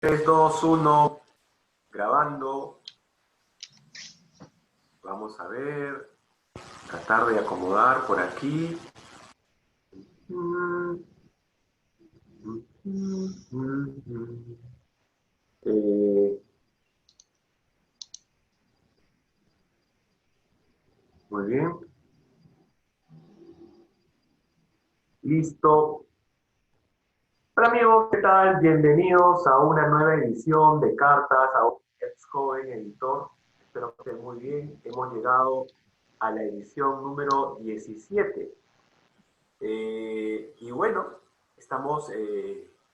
3, 2, 1, grabando. Vamos a ver, tratar de acomodar por aquí. Eh, muy bien, listo. Hola amigos, ¿qué tal? Bienvenidos a una nueva edición de Cartas a un ex joven editor. Espero que estén muy bien. Hemos llegado a la edición número 17. Y bueno, estamos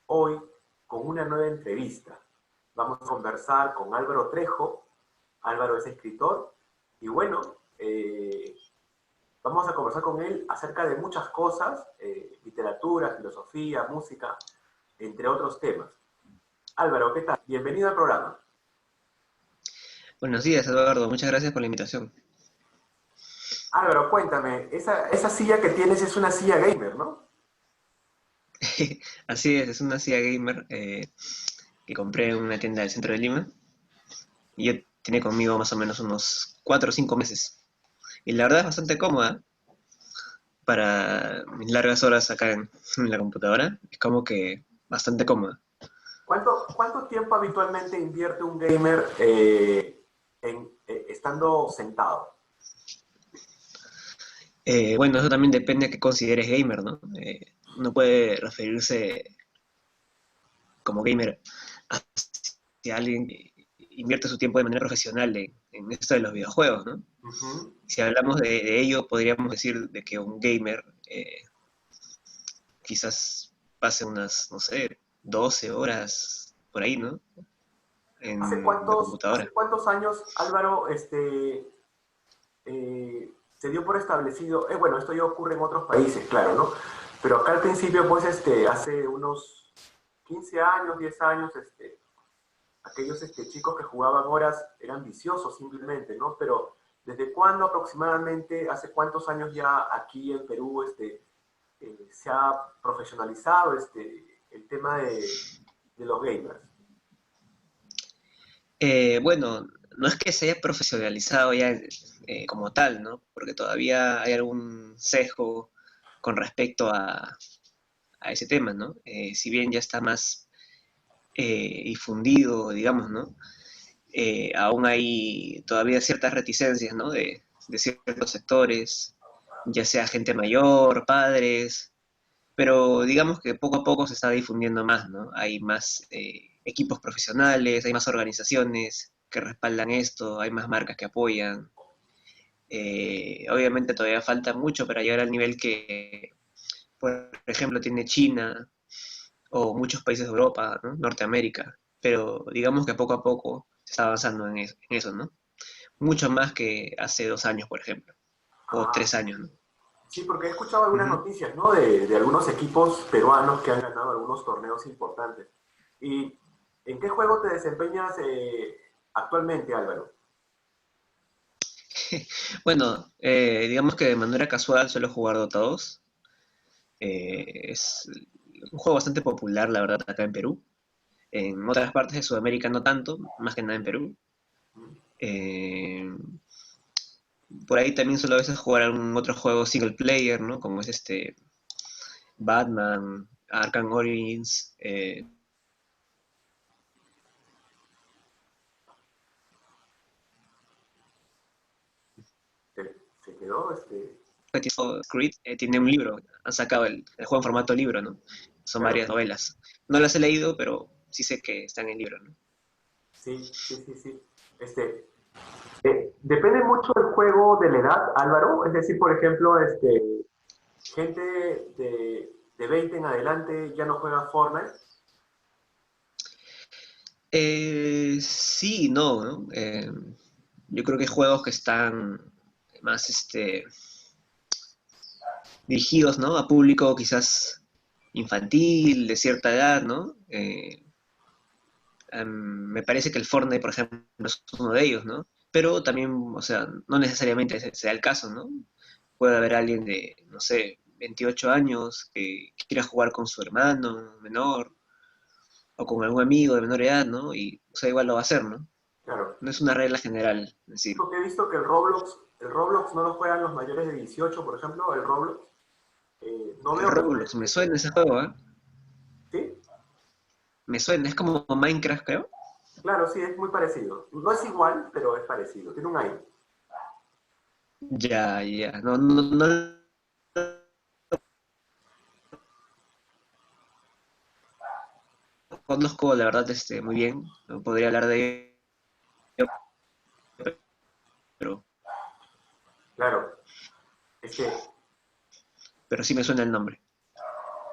hoy con una nueva entrevista. Vamos a conversar con Álvaro Trejo. Álvaro es escritor y bueno, vamos a conversar con él acerca de muchas cosas, literatura, filosofía, música, entre otros temas. Álvaro, ¿qué tal? Bienvenido al programa. Buenos días, Eduardo. Muchas gracias por la invitación. Álvaro, cuéntame, esa silla que tienes es una silla gamer, ¿no? Así es una silla gamer que compré en una tienda del centro de Lima y ya tiene conmigo más o menos unos 4 o 5 meses. Y la verdad es bastante cómoda para mis largas horas acá en la computadora. Es como que bastante cómoda. ¿Cuánto tiempo habitualmente invierte un gamer estando sentado? Bueno, eso también depende a qué consideres gamer, ¿no? Uno puede referirse como gamer hacia alguien que invierte su tiempo de manera profesional en esto de los videojuegos, ¿no? Ujú. Si hablamos de ello, podríamos decir de que un gamer quizás pase unas, no sé, 12 horas por ahí, ¿no? En la ¿Hace computadora. cuántos años, Álvaro, se dio por establecido? Bueno, esto ya ocurre en otros países, claro, ¿no? Pero acá al principio, pues, hace unos 15 años, 10 años, aquellos chicos que jugaban horas eran viciosos simplemente, ¿no? Pero ¿desde cuándo aproximadamente, hace cuántos años ya aquí en Perú se ha profesionalizado el tema de los gamers? Bueno, no es que se haya profesionalizado ya como tal, ¿no? Porque todavía hay algún sesgo con respecto a ese tema, ¿no? Si bien ya está más difundido, digamos, ¿no? Aún hay todavía ciertas reticencias, ¿no? De ciertos sectores, ya sea gente mayor, padres, pero digamos que poco a poco se está difundiendo más, ¿no? Hay más equipos profesionales, hay más organizaciones que respaldan esto, hay más marcas que apoyan. Obviamente todavía falta mucho para llegar al nivel que, por ejemplo, tiene China o muchos países de Europa, ¿no? Norteamérica, pero digamos que poco a poco se está avanzando en eso, ¿no? Mucho más que hace 2 años, por ejemplo, o Ah, 3 años, ¿no? sí, porque he escuchado algunas Ujú. noticias, ¿no? De algunos equipos peruanos que han ganado algunos torneos importantes. ¿Y en qué juego te desempeñas actualmente, Álvaro? Bueno, digamos que de manera casual suelo jugar Dota 2. Es un juego bastante popular, la verdad, acá en Perú. En otras partes de Sudamérica no tanto, más que nada en Perú. Eh, por ahí también suelo a veces jugar algún otro juego single player, ¿no? Como es Batman, Arkham Origins, Se quedó, Creed, tiene un libro, han sacado el juego en formato libro, ¿no? Son claro. varias novelas. No las he leído, pero sí sé que están en el libro, ¿no? Sí, sí, sí, sí. Este, depende mucho del juego de la edad, Álvaro. Es decir, por ejemplo, gente de 20 en adelante ya no juega Fortnite. Sí, no, ¿no? Yo creo que hay juegos que están más dirigidos, ¿no? A público quizás infantil, de cierta edad, ¿no? Me parece que el Fortnite, por ejemplo, es uno de ellos, ¿no? Pero también, o sea, no necesariamente sea el caso, ¿no? Puede haber alguien de, no sé, 28 años que quiera jugar con su hermano menor, o con algún amigo de menor edad, ¿no? Y, o sea, igual lo va a hacer, ¿no? Claro. No es una regla general, es Sí, decir, porque he visto que el Roblox no lo juegan los mayores de 18, por ejemplo, el Roblox. No el veo que Roblox, jueguen me gente. suena ese juego, ¿eh? ¿Sí? Me suena, es como Minecraft, creo. Claro, sí, es muy parecido. No es igual, pero es parecido. Tiene un aire. Ya, ya, no, no, no lo conozco, la verdad, muy bien, no podría hablar de ello, pero, Claro. Este, pero sí me suena el nombre.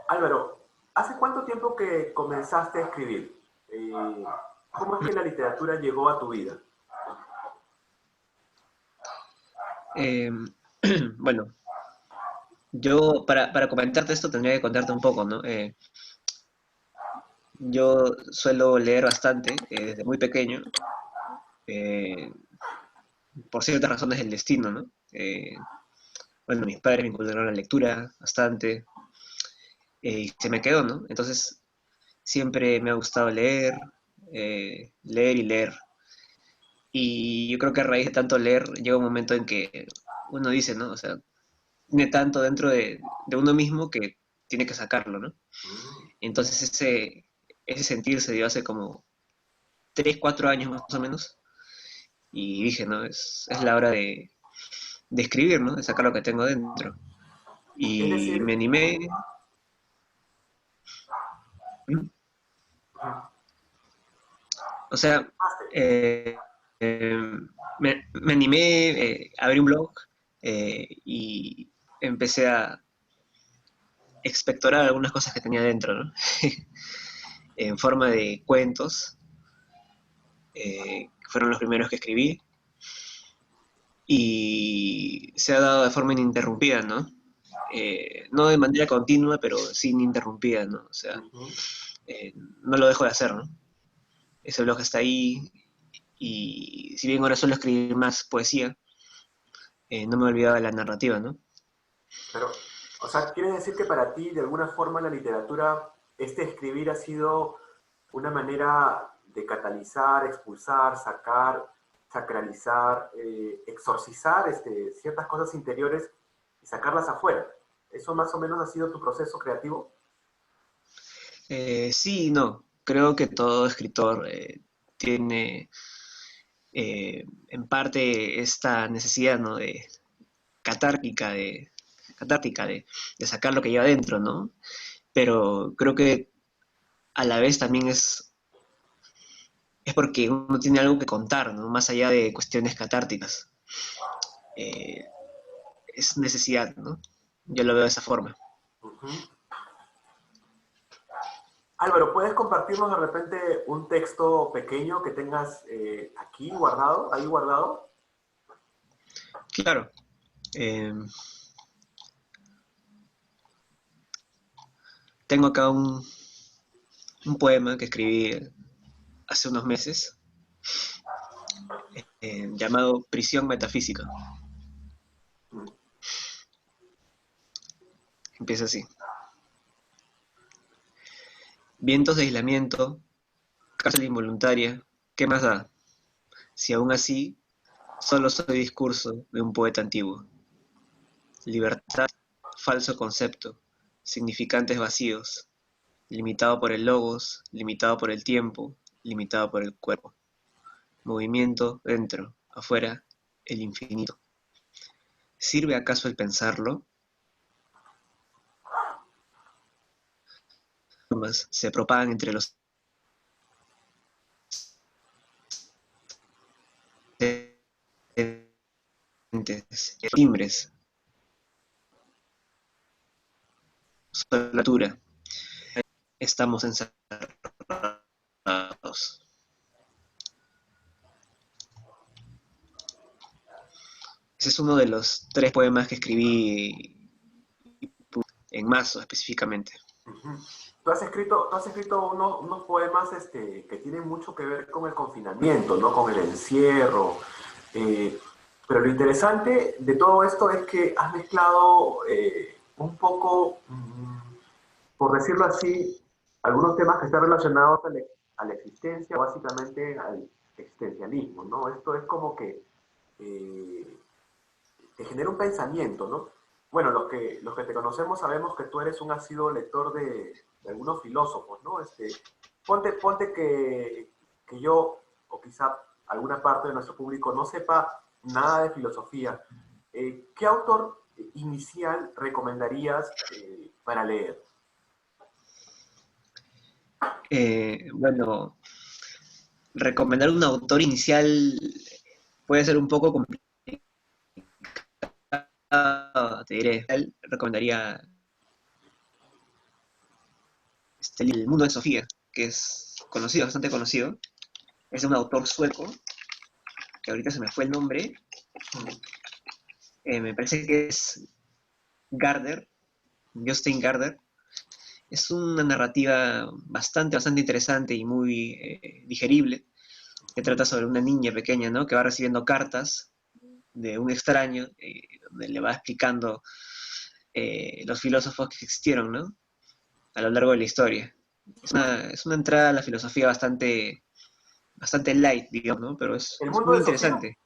Álvaro, ¿hace cuánto tiempo que comenzaste a escribir? ¿Cómo es que la literatura llegó a tu vida? Eh, bueno, yo para comentarte esto tendría que contarte un poco, ¿no? Yo suelo leer bastante desde muy pequeño, eh, por ciertas razones del destino, ¿no? Bueno, mis padres me inculcaron la lectura bastante y se me quedó, ¿no? Entonces siempre me ha gustado leer, leer y leer. Y yo creo que a raíz de tanto leer llega un momento en que uno dice, ¿no? O sea, tiene tanto dentro de uno mismo que tiene que sacarlo, ¿no? Mm, Entonces ese sentir se dio hace como 3 4 años más o menos. Y dije, ¿no? Es la hora de escribir, ¿no? De sacar lo que tengo dentro. es Y me decir, animé. ¿Mm? O sea, eh, eh, me animé, abrí un blog y empecé a expectorar algunas cosas que tenía dentro, ¿no? En forma de cuentos, que fueron los primeros que escribí, y se ha dado de forma ininterrumpida, ¿no? No de manera continua, pero sí ininterrumpida, ¿no? O sea, ujú. no lo dejo de hacer, ¿no? Ese blog está ahí, y si bien ahora suelo escribir más poesía, no me he olvidado de la narrativa, ¿no? Pero, o sea, quiere decir que para ti, de alguna forma, la literatura, este escribir ha sido una manera de catalizar, expulsar, sacar, sacralizar, exorcizar ciertas cosas interiores y sacarlas afuera. ¿Eso más o menos ha sido tu proceso creativo? Sí y no. Creo que todo escritor tiene en parte esta necesidad, ¿no? De catártica, catártica de sacar lo que lleva adentro, ¿no? Pero creo que a la vez también es porque uno tiene algo que contar, ¿no? Más allá de cuestiones catárticas. Eh, es necesidad, ¿no? Yo lo veo de esa forma. Ujú. Álvaro, ¿puedes compartirnos de repente un texto pequeño que tengas aquí guardado, ahí guardado? Claro. eh, Tengo acá un poema que escribí hace unos meses llamado Prisión Metafísica. Mm. Empieza así. Vientos de aislamiento, cárcel involuntaria, ¿qué más da? Si aún así solo soy discurso de un poeta antiguo. Libertad, falso concepto, significantes vacíos, limitado por el logos, limitado por el tiempo, limitado por el cuerpo. Movimiento dentro, afuera, el infinito. ¿Sirve acaso el pensarlo? Ambas se propagan entre los entes, timbres, solatura. Estamos encerrados. Ese es uno de los 3 poemas que escribí en marzo específicamente. Ujú. Tú has escrito unos poemas que tienen mucho que ver con el confinamiento, ¿no? Con el encierro. eh, pero lo interesante de todo esto es que has mezclado un poco, por decirlo así, algunos temas que están relacionados a la existencia, básicamente al existencialismo, ¿no? Esto es como que eh, te genera un pensamiento, ¿no? Bueno, los que te conocemos sabemos que tú eres un asiduo lector de algunos filósofos, ¿no? Ponte que yo, o quizá alguna parte de nuestro público, no sepa nada de filosofía. ¿Qué autor inicial recomendarías para leer? Bueno, recomendar un autor inicial puede ser un poco complicado, te diré. Recomendaría El mundo de Sofía, que es conocido, bastante conocido. Es de un autor sueco, que ahorita se me fue el nombre. Me parece que es Gardner, Jostein Gardner. Es una narrativa bastante interesante y muy digerible, que trata sobre una niña pequeña, ¿no? Que va recibiendo cartas de un extraño, donde le va explicando los filósofos que existieron, ¿no? A lo largo de la historia. Es una entrada a la filosofía bastante light, digamos, ¿no? Pero ¿El es mundo muy de Sofía? interesante.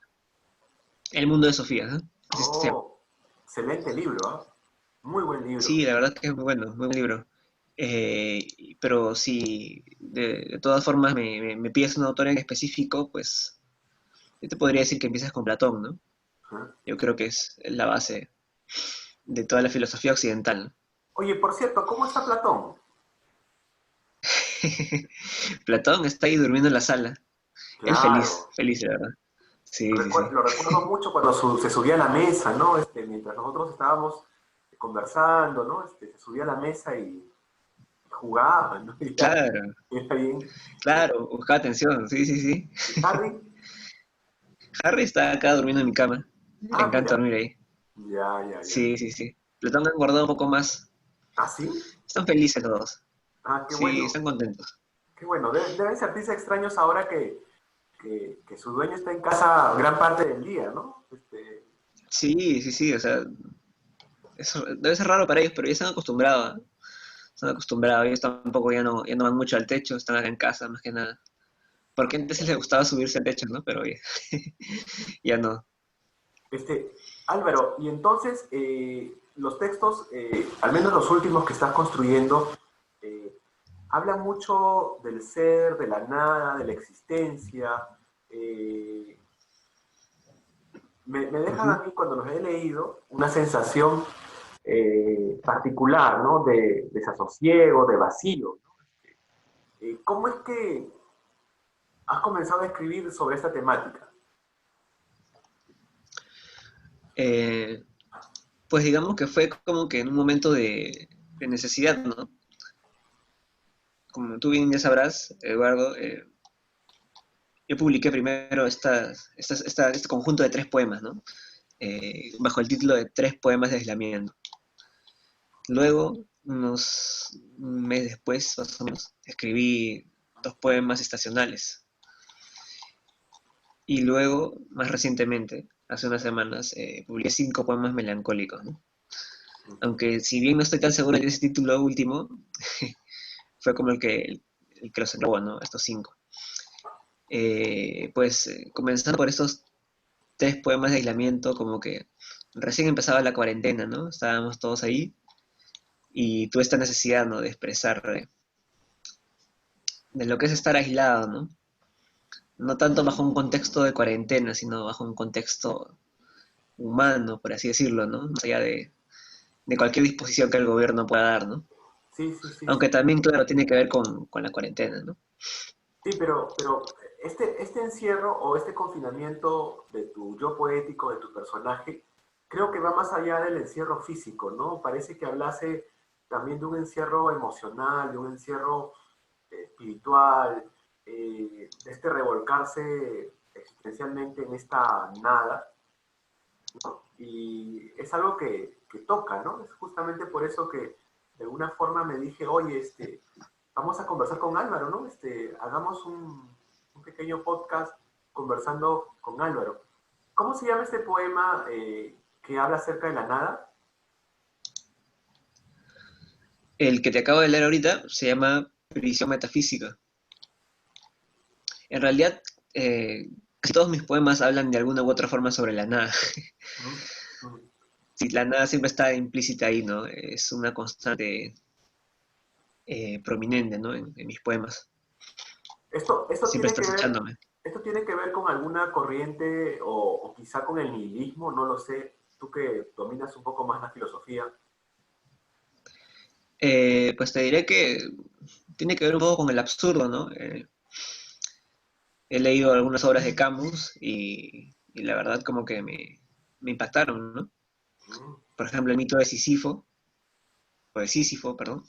El mundo de Sofía, ¿no? Así se llama. Oh, excelente libro, ¿ah? Muy buen libro. Sí, la verdad que es muy bueno, muy buen libro. Pero si de todas formas me pides un autor en específico, pues yo te podría decir que empieces con Platón, ¿no? Ajá. Yo creo que es la base de toda la filosofía occidental, ¿no? Oye, por cierto, ¿cómo está Platón? Platón está ahí durmiendo en la sala. Él feliz, Claro, feliz, la verdad. Sí, sí, sí. lo recuerdo mucho cuando se subía a la mesa, ¿no? Mientras nosotros estábamos conversando, ¿no? Se subía a la mesa y jugaba, ¿no? Claro, Y era bien. claro, buscaba atención, sí, sí, sí. ¿Y Harry? Harry está acá durmiendo en mi cama. Le Ah, encanta mira. dormir ahí. Ya, ya, ya. Sí, sí, sí. Platón ha engordado un poco más. ¿Ah, sí? Están felices los dos. Ah, qué Sí, bueno. están contentos. Qué bueno. Deben sentirse extraños ahora que su dueño está en casa gran parte del día, ¿no? Sí, sí, sí, o sea, eso debe ser raro para ellos, pero ya están acostumbrados, ¿eh? Están acostumbrados, ellos tampoco ya no van mucho al techo, están acá en casa más que nada. Porque antes les gustaba subirse al techo, ¿no? Pero ya, ya no. Álvaro, y entonces los textos, al menos los últimos que estás construyendo, eh, hablan mucho del ser, de la nada, de la existencia. eh, me dejan a Ujú. mí, cuando los he leído, una sensación particular, ¿no? De desasosiego, de vacío, ¿no? ¿Cómo es que has comenzado a escribir sobre esta temática? Eh, pues digamos que fue como que en un momento de necesidad, ¿no? Como tú bien ya sabrás, Eduardo, yo publiqué primero este conjunto de 3 poemas, ¿no? Bajo el título de 3 poemas de aislamiento. Luego, un mes después, más o menos, escribí 2 poemas estacionales. Y luego, más recientemente, hace unas semanas, publiqué 5 poemas melancólicos, ¿no? Aunque si bien no estoy tan seguro de ese título último, fue como el que los englobó, ¿no? Estos 5. Comenzando por estos 3 poemas de aislamiento, como que recién empezaba la cuarentena, ¿no? Estábamos todos ahí y tuve esta necesidad, ¿no? De expresar de lo que es estar aislado, ¿no? No tanto bajo un contexto de cuarentena, sino bajo un contexto humano, por así decirlo, ¿no? Más allá de cualquier disposición que el gobierno pueda dar, ¿no? Sí, sí, sí, Aunque sí. también, claro, tiene que ver con la cuarentena, ¿no? Sí, pero este encierro o este confinamiento de tu yo poético, de tu personaje, creo que va más allá del encierro físico, ¿no? Parece que hablase también de un encierro emocional, de un encierro espiritual, de este revolcarse existencialmente en esta nada, ¿no? Y es algo que toca, ¿no? Es justamente por eso que de alguna forma me dije, oye, vamos a conversar con Álvaro, ¿no? Hagamos un pequeño podcast conversando con Álvaro. ¿Cómo se llama este poema que habla acerca de la nada? El que te acabo de leer ahorita se llama visión metafísica. En realidad, casi todos mis poemas hablan de alguna u otra forma sobre la nada. Mm, mm. Sí, la nada siempre está implícita ahí, ¿no? Es una constante prominente, ¿no? En mis poemas. Esto Siempre tiene está que ver, acechándome. esto tiene que ver con alguna corriente o quizá con el nihilismo, no lo sé. Tú que dominas un poco más la filosofía. Pues te diré que tiene que ver un poco con el absurdo, ¿no? He leído algunas obras de Camus y la verdad como que me impactaron, ¿no? Mm, Por ejemplo, el mito de Sísifo, o de Sísifo, perdón,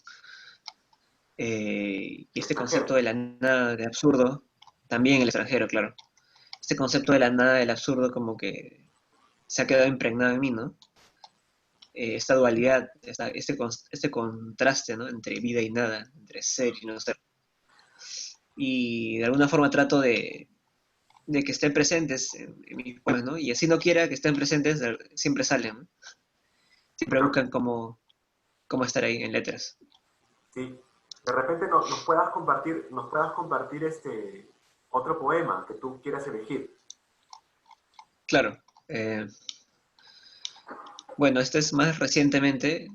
y el este concepto extranjero. de la nada, de absurdo, también en el extranjero, claro. Este concepto de la nada, del absurdo, como que se ha quedado impregnado en mí, ¿no? Esta dualidad, este contraste, ¿no? Entre vida y nada, entre ser y no ser. Y de alguna forma trato de que estén presentes en mis poemas, ¿no? Y así no quiera que estén presentes, siempre salen, ¿no? Siempre Bueno, buscan cómo estar ahí en letras. sí. De repente nos puedas compartir otro poema que tú quieras elegir. Claro. eh, bueno, este es más recientemente,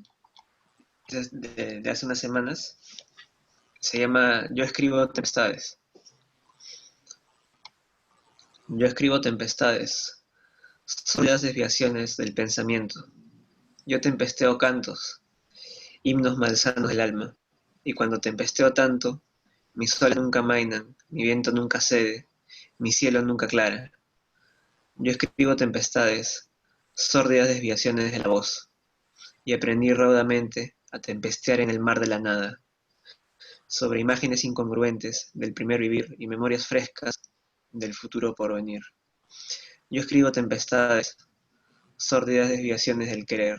de hace unas semanas. Se llama Yo escribo tempestades. Yo escribo tempestades, sólidas desviaciones del pensamiento. Yo tempesteo cantos, himnos malsanos del alma. Y cuando tempesteo tanto, mis soles nunca amainan, mi viento nunca cede, mi cielo nunca aclara. Yo escribo tempestades, sórdidas desviaciones de la voz, y aprendí raudamente a tempestear en el mar de la nada, sobre imágenes incongruentes del primer vivir y memorias frescas del futuro por venir. Yo escribo tempestades, sórdidas desviaciones del querer,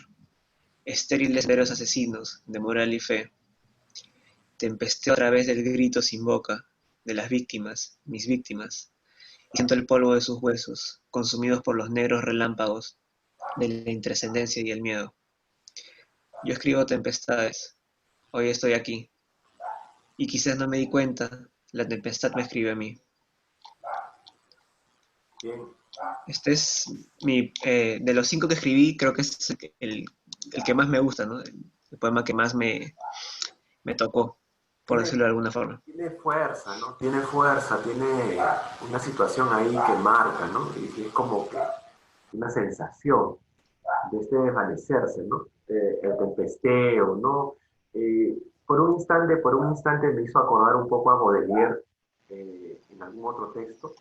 estériles veros asesinos de moral y fe. Tempesteo a través del grito sin boca de las víctimas, mis víctimas, y siento el polvo de sus huesos, consumidos por los negros relámpagos de la intrascendencia y el miedo. Yo escribo tempestades, hoy estoy aquí, y quizás no me di cuenta, la tempestad me escribe a mí. Bien. Este es de los 5 que escribí, creo que es el que más me gusta, ¿no? El poema que más me tocó, por Tiene, decirlo de alguna forma. tiene fuerza, ¿no? Tiene fuerza, tiene una situación ahí que marca, ¿no? Y es como que una sensación de desvanecerse, ¿no? El tempesteo, ¿no? Por un instante me hizo acordar un poco a Baudelaire en algún otro texto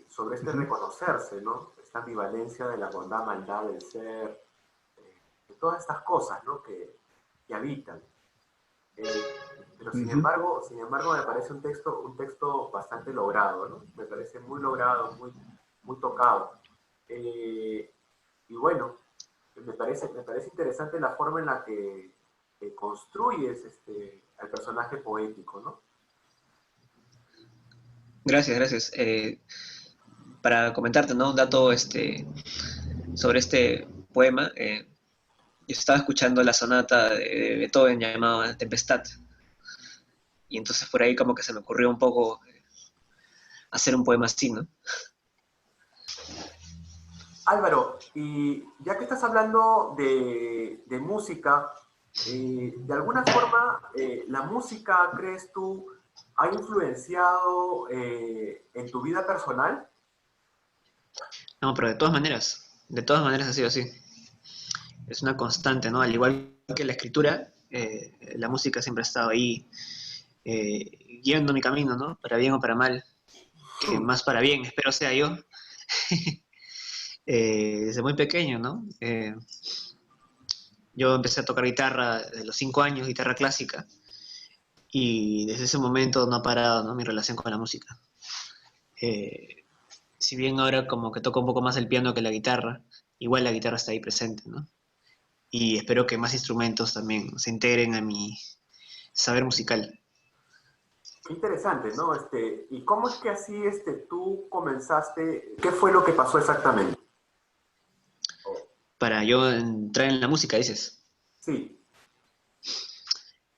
sobre Uh -huh, reconocerse, ¿no? Esta ambivalencia de la bondad, maldad del ser, de todas estas cosas, ¿no? Que habitan. Eh, pero uh -huh. sin embargo, me parece un texto bastante logrado, ¿no? Me parece muy logrado, muy tocado. Eh, y bueno, me parece interesante la forma en la que construyes al personaje poético, ¿no? Gracias, gracias. Para comentarte, ¿no? Un dato sobre este poema. Yo estaba escuchando la sonata de Beethoven llamada Tempestad, y entonces por ahí como que se me ocurrió un poco hacer un poema así, ¿no? Álvaro, y ya que estás hablando de música, de alguna forma, ¿la música, crees tú, ha influenciado en tu vida personal? No, pero de todas maneras ha sido así. Es una constante, ¿no? Al igual que la escritura, la música siempre ha estado ahí guiando mi camino, ¿no? Para bien o para mal, que más para bien, espero sea yo. Desde muy pequeño, ¿no? Yo empecé a tocar guitarra de los 5 años, guitarra clásica, y desde ese momento no ha parado, ¿no? Mi relación con la música. Eh, si bien ahora como que toco un poco más el piano que la guitarra, igual la guitarra está ahí presente, ¿no? Y espero que más instrumentos también se integren a mi saber musical. Qué interesante, ¿no? ¿Y cómo es que así tú comenzaste? ¿Qué fue lo que pasó exactamente? Para yo entrar en la música, dices. Sí,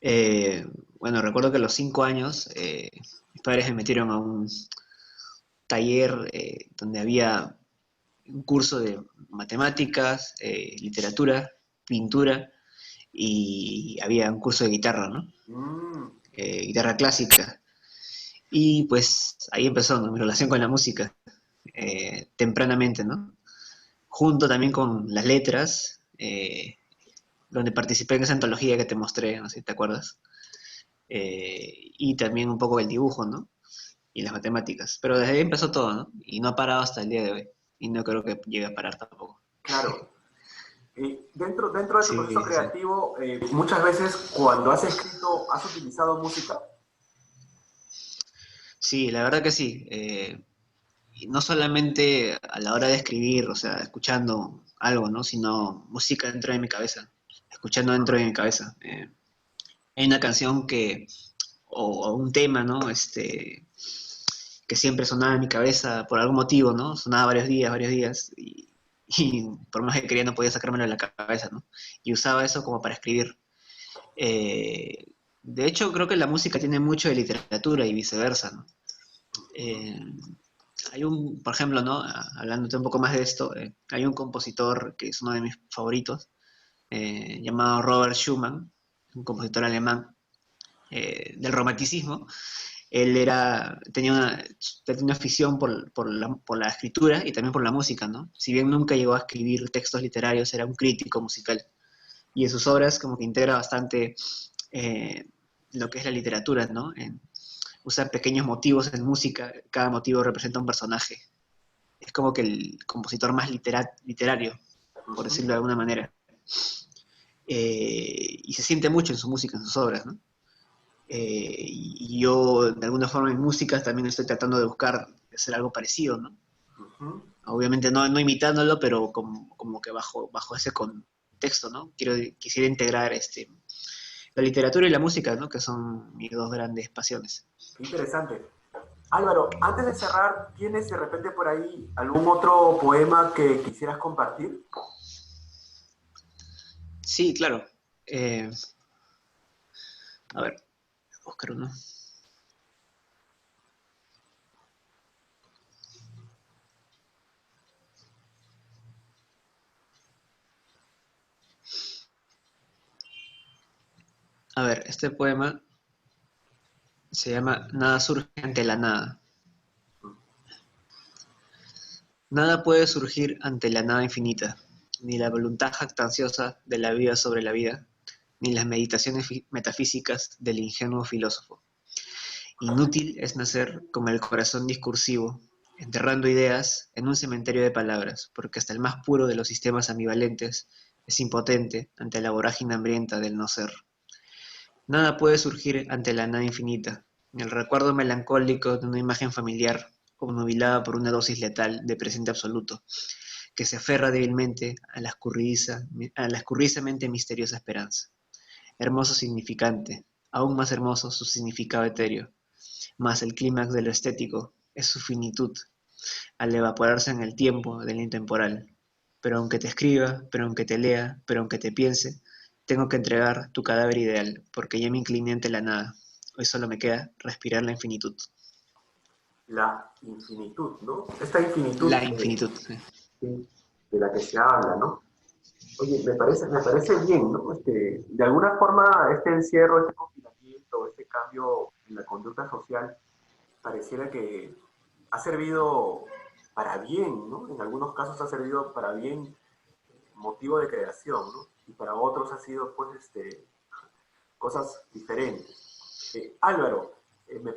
Eh, bueno, recuerdo que a los 5 años mis padres me metieron a un taller donde había un curso de matemáticas, literatura, pintura y había un curso de guitarra, ¿no? Mm, Guitarra clásica. Y pues ahí empezó, ¿no?, mi relación con la música, tempranamente, ¿no? Junto también con las letras, donde participé en esa antología que te mostré, no sé si te acuerdas, y también un poco el dibujo, ¿no? Y las matemáticas. Pero desde ahí empezó todo, ¿no? Y no ha parado hasta el día de hoy. Y no creo que llegue a parar tampoco. claro. Dentro de tu proceso Sí, sí, sí. creativo, muchas veces cuando has escrito, ¿has utilizado música? Sí, la verdad que sí. Y no solamente a la hora de escribir, o sea, escuchando algo, ¿no? Sino música dentro de mi cabeza, escuchando dentro de mi cabeza. Hay una canción o un tema, ¿no? Que siempre sonaba en mi cabeza por algún motivo, ¿no? Sonaba varios días, y por más que quería no podía sacármelo de la cabeza, ¿no? Y usaba eso como para escribir. Eh, de hecho, creo que la música tiene mucho de literatura y viceversa, ¿no? Ujú. Eh, Hay por ejemplo, ¿no? Hablándote un poco más de esto, hay un compositor que es uno de mis favoritos, llamado Robert Schumann, un compositor alemán del romanticismo. Él tenía una afición por la escritura y también por la música, ¿no? Si bien nunca llegó a escribir textos literarios, era un crítico musical. Y en sus obras como que integra bastante eh, lo que es la literatura, ¿no? Usa pequeños motivos en música, cada motivo representa un personaje. Es como que el compositor más literario, por decirlo de alguna manera. Y se siente mucho en su música, en sus obras, ¿no? Y yo, de alguna forma, en música también estoy tratando de buscar hacer algo parecido, ¿no? Ujú. Obviamente no imitándolo, pero como que bajo ese contexto, ¿no? Quisiera integrar la literatura y la música, ¿no? Que son mis dos grandes pasiones. Qué interesante. Álvaro, antes de cerrar, ¿tienes de repente por ahí algún otro poema que quisieras compartir? Sí, claro. Eh, a ver, buscar uno. A ver, este poema se llama Nada surge ante la nada. Nada puede surgir ante la nada infinita, ni la voluntad jactanciosa de la vida sobre la vida, ni las meditaciones metafísicas del ingenuo filósofo. Inútil es nacer con el corazón discursivo, enterrando ideas en un cementerio de palabras, porque hasta el más puro de los sistemas ambivalentes es impotente ante la vorágine hambrienta del no ser. Nada puede surgir ante la nada infinita, ni el recuerdo melancólico de una imagen familiar obnubilada por una dosis letal de presente absoluto, que se aferra débilmente a la escurrizamente misteriosa esperanza. Hermoso significante, aún más hermoso su significado etéreo, mas el clímax de lo estético es su finitud, al evaporarse en el tiempo del intemporal. Pero aunque te escriba, pero aunque te lea, pero aunque te piense, tengo que entregar tu cadáver ideal, porque ya me incliné ante la nada. Hoy solo me queda respirar la infinitud. La infinitud, ¿no? Esta infinitud La infinitud. sí, de la que se habla, ¿no? Oye, me parece bien, ¿no? De alguna forma, este encierro, este confinamiento, este cambio en la conducta social, pareciera que ha servido para bien, ¿no? En algunos casos ha servido para bien, motivo de creación, ¿no? Y para otros ha sido, pues, cosas diferentes. Álvaro,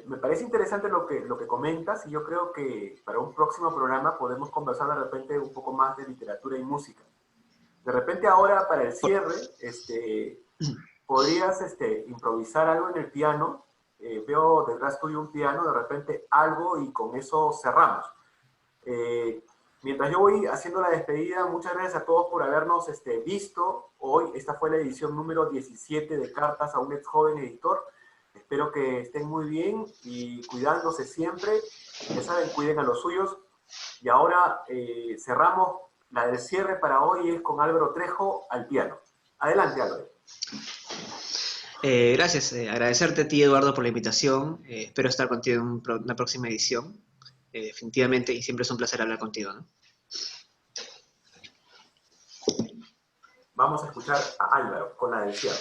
me parece interesante lo que comentas y yo creo que para un próximo programa podemos conversar de repente un poco más de literatura y música. De repente ahora para el Por- cierre, podrías improvisar algo en el piano. Veo detrás tuyo un piano, de repente algo y con eso cerramos. Eh, Mientras yo voy haciendo la despedida, muchas gracias a todos por habernos visto hoy. Esta fue la edición número 17 de Cartas a un ex joven editor. Espero que estén muy bien y cuidándose siempre. Ya saben, cuiden a los suyos. Y ahora cerramos. La del cierre para hoy es con Álvaro Trejo al piano. Adelante, Álvaro. Gracias, agradecerte a ti, Eduardo, por la invitación. Espero estar contigo en una próxima edición. Definitivamente, y siempre es un placer hablar contigo, ¿no? Vamos a escuchar a Álvaro con la del cierre.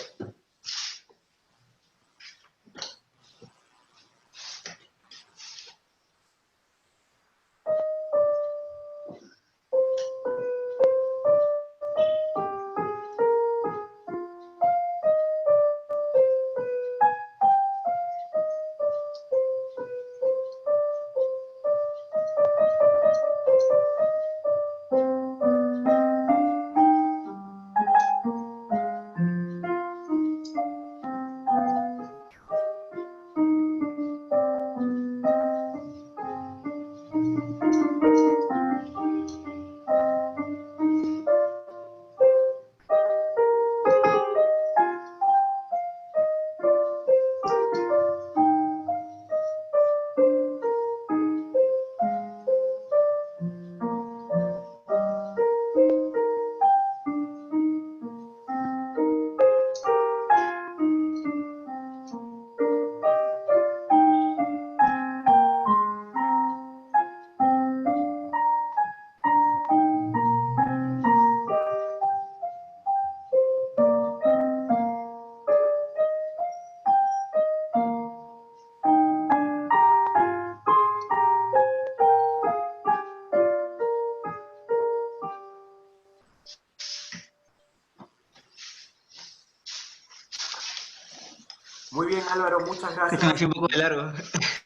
Muy bien, Álvaro, muchas Esto me gracias. fue un poco de largo.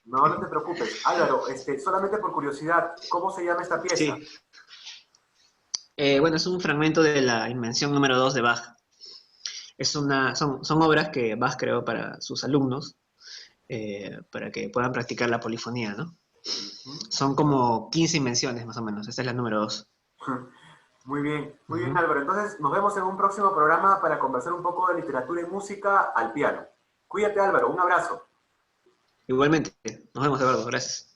No, no te preocupes. Álvaro, solamente por curiosidad, ¿cómo se llama esta pieza? Sí. Bueno, es un fragmento de la Invención número 2 de Bach. Son obras que Bach creó para sus alumnos, para que puedan practicar la polifonía, ¿no? Ujú. Son como 15 invenciones más o menos. Esta es la número 2. Muy bien, Álvaro. Entonces, nos vemos en un próximo programa para conversar un poco de literatura y música al piano. Cuídate, Álvaro. Un abrazo. Igualmente, nos vemos, Eduardo. Gracias.